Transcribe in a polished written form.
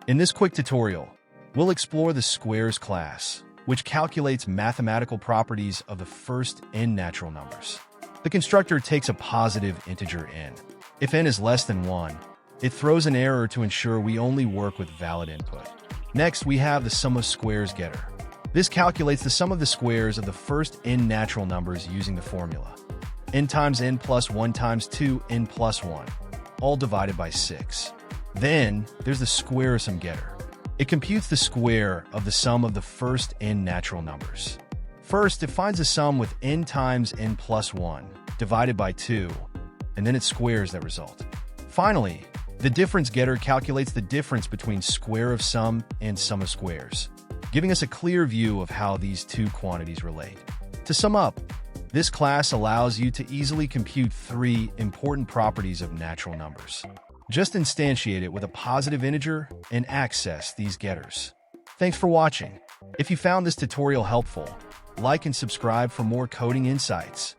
In this quick tutorial, we'll explore the squares class, which calculates mathematical properties of the first n natural numbers. The constructor takes a positive integer n. If n is less than 1, it throws an error to ensure we only work with valid input. Next, we have the sum of squares getter. This calculates the sum of the squares of the first n natural numbers using the formula n times n plus 1 times 2n plus 1, all divided by 6. Then, there's the squaresum getter. It computes the square of the sum of the first n natural numbers. First, it finds a sum with n times n plus 1 divided by 2, and then it squares that result. Finally, the difference getter calculates the difference between square of sum and sum of squares, giving us a clear view of how these two quantities relate. To sum up, this class allows you to easily compute 3 important properties of natural numbers. Just instantiate it with a positive integer and access these getters. Thanks for watching. If you found this tutorial helpful, like and subscribe for more coding insights.